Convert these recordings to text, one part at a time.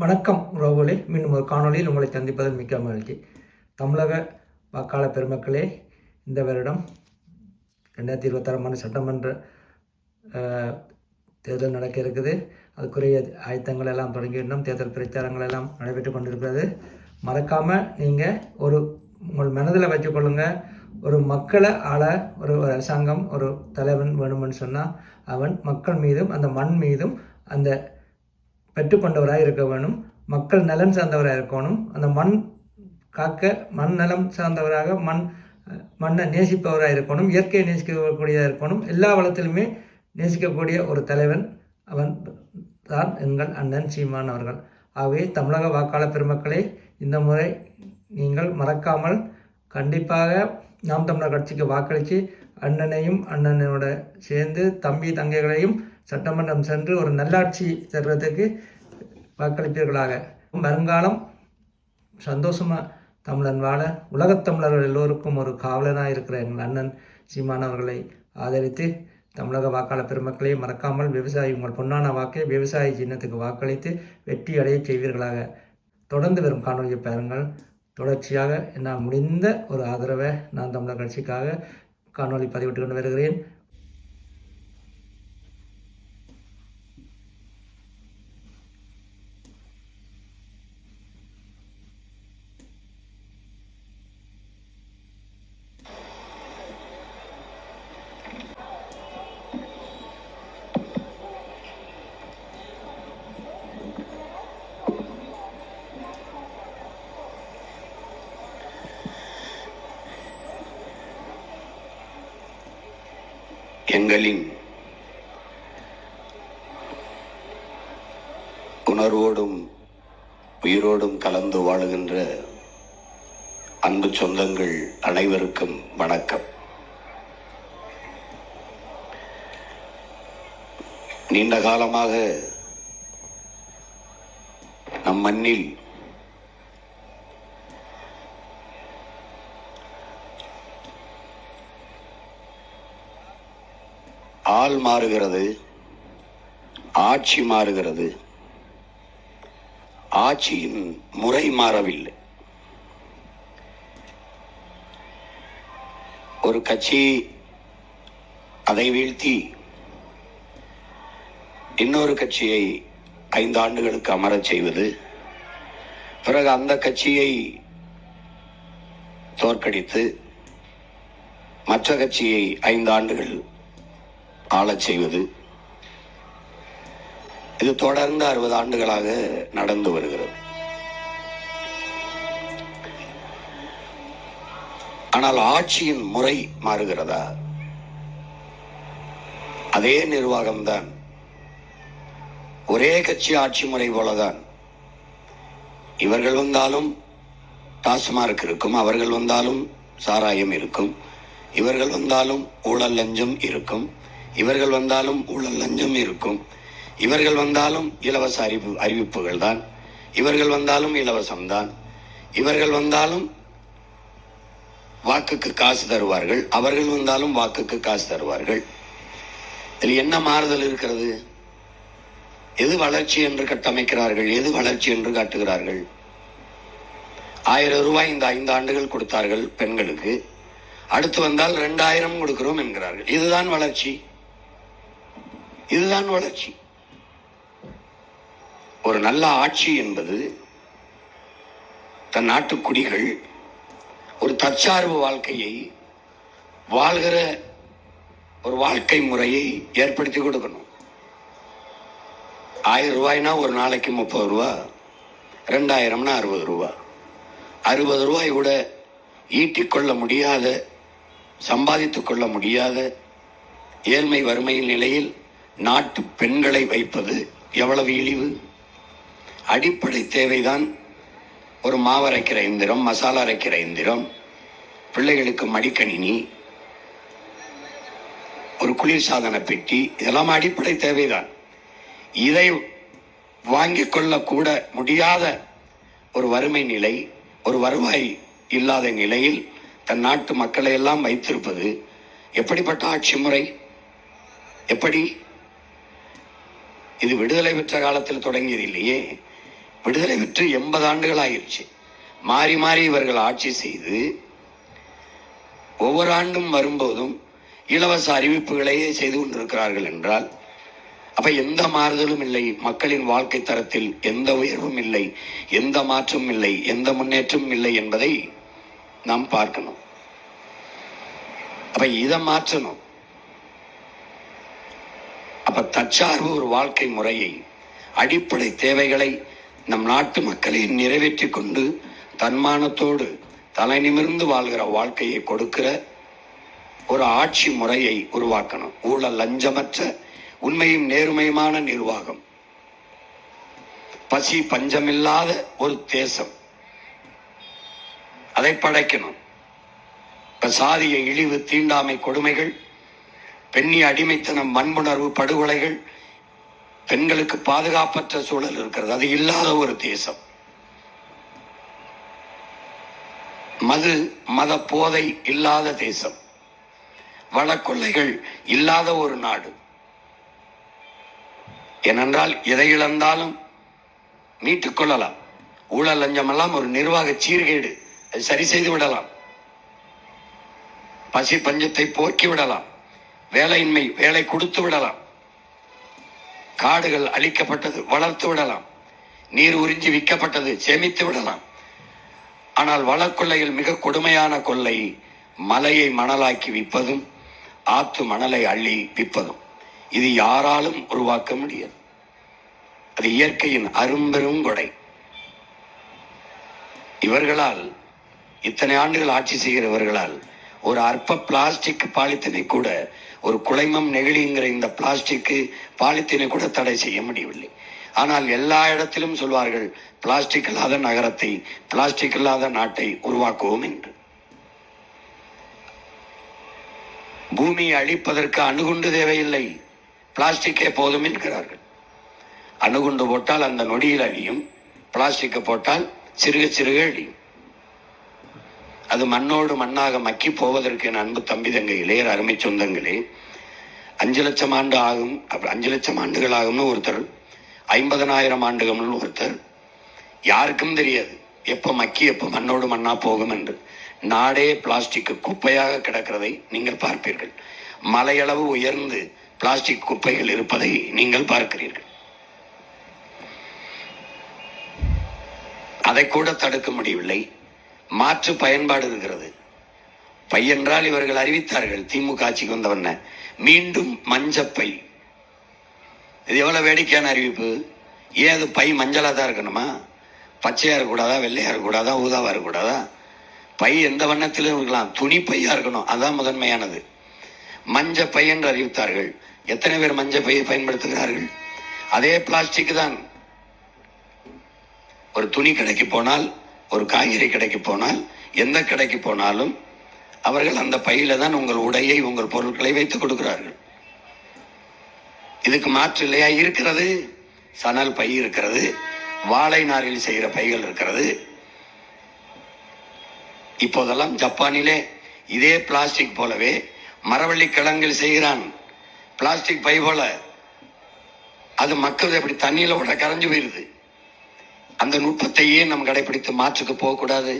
வணக்கம் உறவுகளே, மீண்டும் ஒரு காணொலியில் உங்களை சந்திப்பதில் மிக்க மகிழ்ச்சி. தமிழக வாக்காளர் பெருமக்களே, இந்த வருடம் 2026 சட்டமன்ற தேர்தல் நடக்க இருக்குது. அதுக்குரிய ஆயத்தங்கள் எல்லாம் தொடங்கிவிட்டோம். தேர்தல் பிரச்சாரங்கள் எல்லாம் நடைபெற்று கொண்டிருக்கிறது. மறக்காமல் நீங்கள் உங்கள் மனதில் வச்சுக்கொள்ளுங்க, ஒரு மக்களை ஆள ஒரு அரசாங்கம், ஒரு தலைவன் வேணும்னு சொன்னால் அவன் மக்கள் மீதும் அந்த மண் மீதும் அந்த பெற்றுக்கொண்டவராக இருக்க வேணும். மக்கள் நலன் சார்ந்தவராக இருக்கணும். அந்த மண் காக்க மண் நலம் சார்ந்தவராக மண்ணை நேசிப்பவராக இருக்கணும். இயற்கையை நேசிக்கக்கூடியதாக இருக்கணும். எல்லா வளத்திலுமே நேசிக்கக்கூடிய ஒரு தலைவன் அவன் தான் எங்கள் அண்ணன் சீமான் அவர்கள். ஆகவே தமிழக வாக்காளர் பெருமக்களே, இந்த முறை நீங்கள் மறக்காமல் கண்டிப்பாக நாம் தமிழர் கட்சிக்கு வாக்களித்து அண்ணனோட சேர்ந்து தம்பி தங்கைகளையும் சட்டமன்றம் சென்று ஒரு நல்லாட்சி தருவதற்கு வாக்களிப்பீர்களாக. வருங்காலம் சந்தோஷமாக தமிழன் வாழ உலகத்தமிழர்கள் எல்லோருக்கும் ஒரு காவலனாக இருக்கிற எங்கள் அண்ணன் சீமான் அவர்களை ஆதரித்து தமிழக வாக்காளர் பெருமக்களை மறக்காமல் உங்கள் பொன்னான வாக்கை விவசாய சின்னத்துக்கு வாக்களித்து வெற்றி அடைய செய்வீர்களாக. தொடர்ந்து வரும் காணொலியை பாருங்கள். தொடர்ச்சியாக என்னால் முடிந்த ஒரு ஆதரவை நான் தமிழர் கட்சிக்காக காணொலி பதிவிட்டு கொண்டு வருகிறேன். எங்களின் உணர்வோடும் உயிரோடும் கலந்து வாழுகின்ற அன்பு சொந்தங்கள் அனைவருக்கும் வணக்கம். நீண்ட காலமாக நம் மண்ணில் ஆள் மாறுகிறது, ஆட்சி மாறுகிறது, ஆட்சியின் முறை மாறவில்லை. ஒரு கட்சி அதை வீழ்த்தி இன்னொரு கட்சியை 5 ஆண்டுகளுக்கு அமரச் செய்வது, பிறகு அந்த கட்சியை தோற்கடித்து மற்ற கட்சியை 5 ஆண்டுகள் ஆளச் செய்வது, இது தொடர்ந்து 60 ஆண்டுகளாக நடந்து வருகிறது. ஆனால் ஆட்சியின் முறை மாறுகிறதா? அதே நிர்வாகம்தான், ஒரே கட்சி ஆட்சி முறை போலதான். இவர்கள் வந்தாலும் டாஸ்மார்க் இருக்கும், அவர்கள் வந்தாலும் சாராயம் இருக்கும், இவர்கள் வந்தாலும் ஊழல் லஞ்சம் இருக்கும், இவர்கள் வந்தாலும் ஊழல் லஞ்சம் இருக்கும், இவர்கள் வந்தாலும் இலவச அறிவிப்புகள் தான், இவர்கள் வந்தாலும் இலவசம்தான், இவர்கள் வந்தாலும் வாக்குக்கு காசு தருவார்கள், அவர்கள் வந்தாலும் வாக்குக்கு காசு தருவார்கள். இதில் என்ன மாறுதல் இருக்கிறது? எது வளர்ச்சி என்று கட்டமைக்கிறார்கள், எது வளர்ச்சி என்று காட்டுகிறார்கள்? 1000 ரூபாய் இந்த 5 ஆண்டுகள் கொடுத்தார்கள் பெண்களுக்கு, அடுத்து வந்தால் 2000 கொடுக்கிறோம் என்கிறார்கள். இதுதான் வளர்ச்சி? இதுதான் வளர்ச்சி? ஒரு நல்ல ஆட்சி என்பது தன் நாட்டு குடிகள் ஒரு தற்சார்பு வாழ்க்கையை வாழ்கிற ஒரு வாழ்க்கை முறையை ஏற்படுத்தி கொடுக்கணும். 1000 ரூபாய்னா ஒரு நாளைக்கு 30 ரூபா, 2000னா 60 ரூபா. 60 ரூபாய் கூட ஈட்டிக்கொள்ள முடியாத, சம்பாதித்துக் கொள்ள முடியாத ஏழ்மை வறுமையின் நிலையில் நாட்டு பெண்களை வைப்பது எவ்வளவு இழிவு! அடிப்படை தேவைதான் ஒரு மாவரைக்கிற இயந்திரம், மசாலா அரைக்கிற இயந்திரம், பிள்ளைகளுக்கு மடிக்கணினி, ஒரு குளிர்சாதன பெட்டி, இதெல்லாம் அடிப்படை தேவைதான். இதை வாங்கிக் கொள்ள கூட முடியாத ஒரு வறுமை நிலை, ஒரு வருவாய் இல்லாத நிலையில் தன் நாட்டு மக்களை எல்லாம் வைத்திருப்பது எப்படிப்பட்ட ஆட்சி முறை? எப்படி? இது விடுதலை பெற்ற காலத்தில் தொடங்கியது இல்லையே. விடுதலை பெற்று 80 ஆண்டுகள் ஆயிடுச்சு. மாறி மாறி இவர்கள் ஆட்சி செய்து ஒவ்வொரு ஆண்டும் வரும்போதும் இலவச அறிவிப்புகளையே செய்து கொண்டிருக்கிறார்கள் என்றால், அப்ப எந்த மாறுதலும் இல்லை, மக்களின் வாழ்க்கை தரத்தில் எந்த உயர்வும் இல்லை, எந்த மாற்றமும் இல்லை, எந்த முன்னேற்றமும் இல்லை என்பதை நாம் பார்க்கணும். அப்ப இதை மாற்றணும். அப்ப தற்சார்பு ஒரு வாழ்க்கை முறையை, அடிப்படை தேவைகளை நம் நாட்டு மக்களை நிறைவேற்றி கொண்டு தன்மானத்தோடு தலை நிமிர்ந்து வாழ்கிற வாழ்க்கையை கொடுக்கிற ஒரு ஆட்சி முறையை உருவாக்கணும். ஊழல் லஞ்சமற்ற உண்மையும் நேர்மையுமான நிர்வாகம், பசி பஞ்சமில்லாத ஒரு தேசம், அதை படைக்கணும். இப்ப சாதிய இழிவு, தீண்டாமை கொடுமைகள், பெண்ணிய அடிமைத்தனம், வன்புணர்வு, படுகொலைகள், பெண்களுக்கு பாதுகாப்பற்ற சூழல் இருக்கிறது. அது இல்லாத ஒரு தேசம். மது மத போதை இல்லாத தேசம், வளக்கொள்ளைகள் இல்லாத ஒரு நாடு. ஏனென்றால் எதை இழந்தாலும் மீட்டுக் கொள்ளலாம். ஊழல் லஞ்சம் எல்லாம் ஒரு நிர்வாக சீர்கேடு, அதை சரி செய்து விடலாம். பசி பஞ்சத்தை போக்கி விடலாம். வேலையின்மை வேலை கொடுத்து விடலாம். காடுகள் அழிக்கப்பட்டது வளர்த்து விடலாம். நீர் உறிஞ்சி விற்கப்பட்டது சேமித்து விடலாம். ஆனால் வளக்கொள்ளையில் மிக கொடுமையான கொள்ளை மலையை மணலாக்கி விற்பதும், ஆத்து மணலை அள்ளி விற்பதும். இது யாராலும் உருவாக்க முடியாது. அது இயற்கையின் அரும்பெரும் கொடை. இவர்களால், இத்தனை ஆண்டுகள் ஆட்சி செய்கிறவர்களால் ஒரு அற்ப பிளாஸ்டிக் பாலித்தீனை கூட, ஒரு குலைமம் நெகிழிங்கிற இந்த பிளாஸ்டிக் பாலித்தீனை கூட தடை செய்ய முடியவில்லை. ஆனால் எல்லா இடத்திலும் சொல்வார்கள், பிளாஸ்டிக் இல்லாத நகரத்தை, பிளாஸ்டிக் இல்லாத நாட்டை உருவாக்குவோம் என்று. பூமியை அழிப்பதற்கு அணுகுண்டு தேவையில்லை, பிளாஸ்டிக்கே போதும் என்கிறார்கள். அணுகுண்டு போட்டால் அந்த நொடியில் அழியும், பிளாஸ்டிக்கை போட்டால் சிறுக சிறுக அழியும். அது மண்ணோடு மண்ணாக மக்கி போவதற்கு என் அன்பு தம்பி தங்கை இளையர் அருமை சொந்தங்களே, 5 லட்சம் ஆண்டு ஆகும், 5 லட்சம் ஆண்டுகள் ஆகும்னு ஒருத்தர், 50,000 ஆண்டுகள்னு ஒருத்தர். யாருக்கும் தெரியாது எப்ப மக்கி எப்ப மண்ணோடு மண்ணா போகும் என்று. நாடே பிளாஸ்டிக் குப்பையாக கிடக்கிறதை நீங்கள் பார்ப்பீர்கள். மலையளவு உயர்ந்து பிளாஸ்டிக் குப்பைகள் இருப்பதை நீங்கள் பார்க்கிறீர்கள். அதை கூட தடுக்க முடியவில்லை. மாற்று பயன்பாடு இருக்கிறது. பை என்றால் இவர்கள் அறிவித்தார்கள், திமுக ஆட்சிக்கு வந்தவன மீண்டும் மஞ்சப்பை. இது எவ்வளவு வேடிக்கையான அறிவிப்பு. ஏன் அது பை மஞ்சளா தான் இருக்கணுமா? பச்சையா இருக்கக்கூடாதா, வெள்ளையா இருக்கக்கூடாதா, ஊதாவா இருக்கக்கூடாதா? பை எந்த வண்ணத்திலும் இருக்கலாம், துணி பையா இருக்கணும், அதான் முதன்மையானது. மஞ்ச பை என்று அறிவித்தார்கள். எத்தனை பேர் மஞ்ச பையை பயன்படுத்துகிறார்கள்? அதே பிளாஸ்டிக் தான். ஒரு துணி கடைக்கு போனால், ஒரு காய்கறி கடைக்கு போனால், எந்த கடைக்கு போனாலும் அவர்கள் அந்த பையில தான் உங்கள் உடையை, உங்கள் பொருட்களை வைத்துக் கொடுக்கிறார்கள். இதுக்கு மாற்று இல்லையா? இருக்கிறது. சணல் பை இருக்கிறது, வாழை நாரில் செய்கிற பைகள் இருக்கிறது. இப்போதெல்லாம் ஜப்பானிலே இதே பிளாஸ்டிக் போலவே மரவள்ளி கிழங்கில் செய்கிறான் பிளாஸ்டிக் பை போல. அது மக்கள் எப்படி தண்ணியில விட கரைஞ்சு போயிருது. அந்த நுட்பத்தையே நம் கடைபிடித்து மாற்றுக்கு போகக்கூடாது.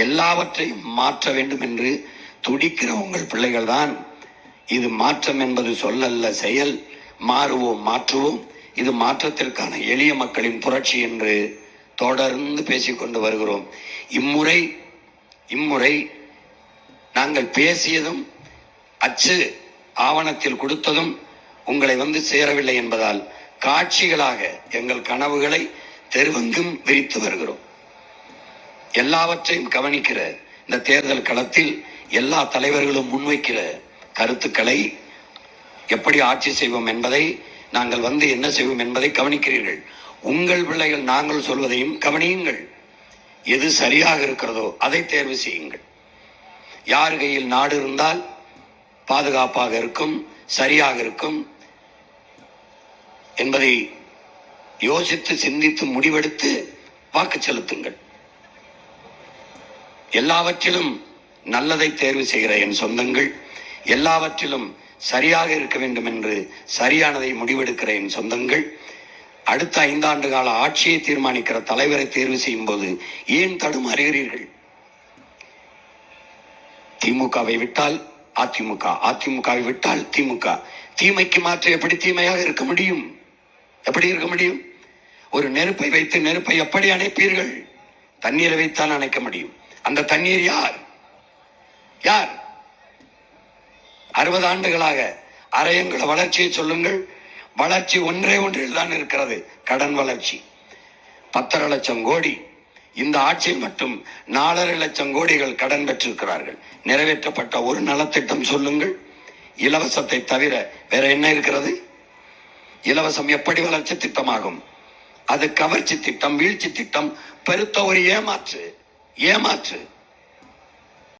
எல்லாவற்றையும் மாற்ற வேண்டும் என்று துடிக்கிற உங்கள் பிள்ளைகள் தான். இது மாற்றம் என்பது சொல்லல்ல, செயல். மாறுவோம், மாற்றுவோம். இது மாற்றத்திற்கான எளிய மக்களின் புரட்சி என்று தொடர்ந்து பேசிக்கொண்டு வருகிறோம். இம்முறை நாங்கள் பேசியதும் அச்சு ஆவணத்தில் கொடுத்ததும் உங்களை வந்து சேரவில்லை என்பதால் காட்சிகளாக எங்கள் கனவுகளை தெருவெங்கும் விரித்து வருகிறோம். எல்லாவற்றையும் கவனிக்கிற இந்த தேர்தல் களத்தில் எல்லா தலைவர்களும் முன்வைக்கிற கருத்துக்களை, எப்படி ஆட்சி செய்வோம் என்பதை, நாங்கள் வந்து என்ன செய்வோம் என்பதை கவனிக்கிறீர்கள். உங்கள் பிள்ளைகள் நாங்கள் சொல்வதையும் கவனியுங்கள். எது சரியாக இருக்கிறதோ அதை தேர்வு செய்யுங்கள். யார் கையில் நாடு இருந்தால் பாதுகாப்பாக இருக்கும், சரியாக இருக்கும் என்பதை யோசித்து சிந்தித்து முடிவெடுத்து வாக்கு செலுத்துங்கள். எல்லாவற்றிலும் நல்லதை தேர்வு செய்கிற என் சொந்தங்கள், எல்லாவற்றிலும் சரியாக இருக்க வேண்டும் என்று சரியானதை முடிவெடுக்கிற என் சொந்தங்கள், அடுத்த 5 ஆண்டு கால ஆட்சியை தீர்மானிக்கிற தலைவரை தேர்வு செய்யும் போது ஏன் தடுமாறுகிறீர்கள்? திமுகவை விட்டால் அதிமுக, அதிமுகவை விட்டால் திமுக. தீமைக்கு மாற்ற எப்படி தீமையாக இருக்க முடியும்? எப்படி இருக்க முடியும்? ஒரு நெருப்பை வைத்து நெருப்பை எப்படி அணைப்பீர்கள்? தண்ணீரை வைத்தான் அணைக்க முடியும். அந்த தண்ணீர் யார்? யார்? 60 ஆண்டுகளாக அரையங்குள வளர்ச்சியை சொல்லுங்கள். வளர்ச்சி ஒன்றில் தான் இருக்கிறது, கடன் வளர்ச்சி. 10.5 லட்சம் கோடி இந்த ஆட்சியில் மட்டும் 4.5 லட்சம் கோடிகள் கடன் பெற்றிருக்கிறார்கள். நிறைவேற்றப்பட்ட ஒரு நலத்திட்டம் சொல்லுங்கள். இலவசத்தை தவிர வேற என்ன இருக்கிறது? இலவசம் எப்படி வளர்ச்சி திட்டமாகும்? அது கவர்ச்சி திட்டம், வீழ்ச்சி திட்டம், பெருத்த ஒரு ஏமாற்று.